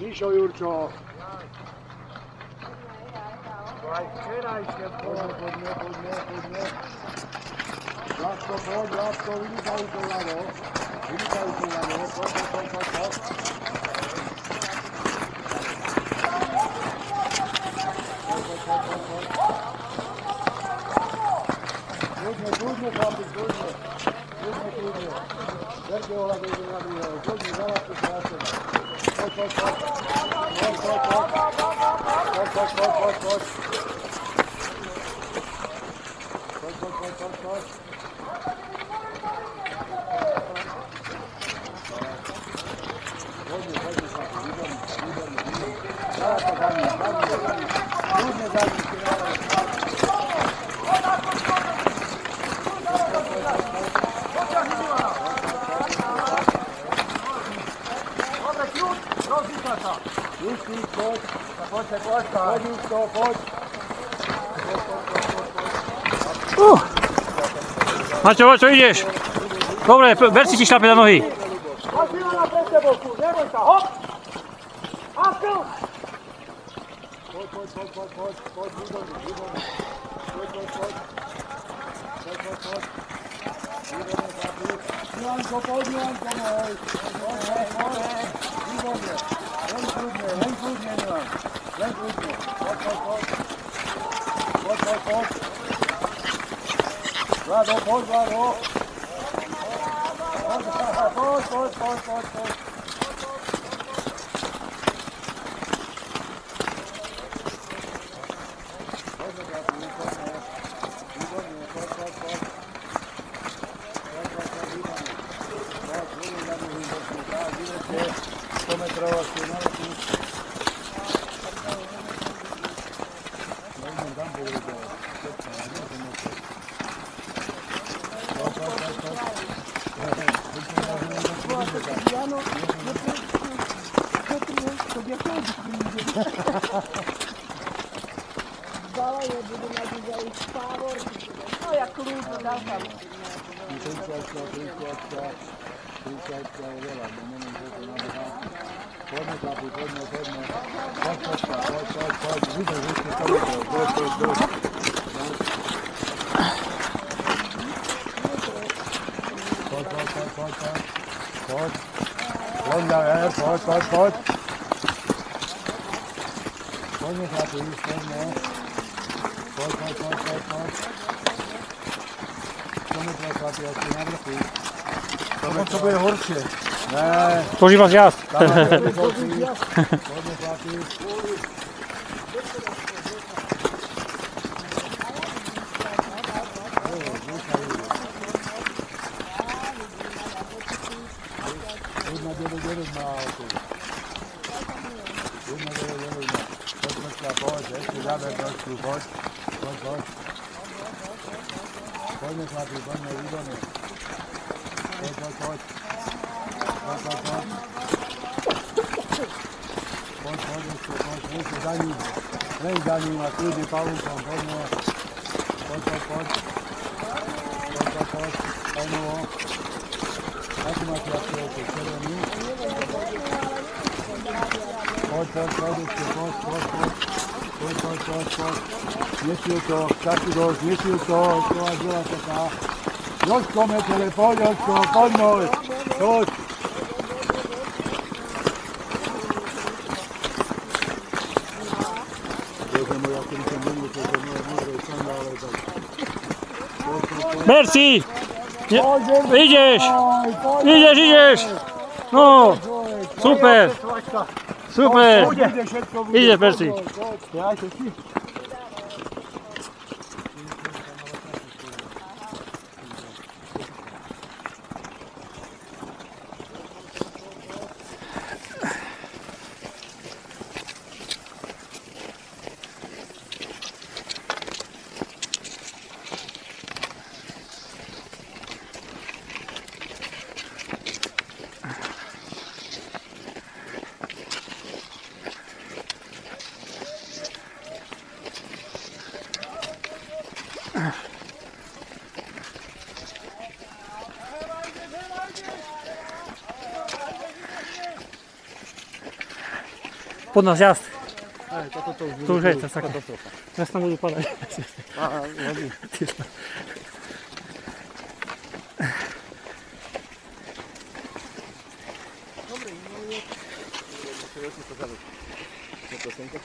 Mišo, Jurčo. Poďme. Ľahko, vynikajú to ľavo. Poď. Kľudne, chlapi, kľudne. Verte ho hľadať na druhého. Kľudne, zaľahko sa na seba. Poď. Maťo, čo ideš? Dobre, ver si ti šlape na nohy. Máš Milana pred tebou, neboj sa, hop! Askel! Poď, Milanko, poď, môj. Výborne. Len kľudne, Milan. Len kľudne. Poď. Vlado, poď. Poď. To bude horšie. Tvoří vás jazd. Poďme chlapi, výborne. Poď. Poď, za ním. Len za ním a kľudne Pavlúkom, poďme. Poď. Poďme. Aký máte aktivity? Červený? Poď, Nesilko, času dosť, Nesilko, zdieľa sa tá. Jožko, metele, poď môj, poď. Merci! Ideš! No, super! Ideš, merci! pod nás jazd. Hej, toto už To už je, to je také. katastrofa. Teraz tam budú padať. Hodí. Dobre, no je. To je to senka,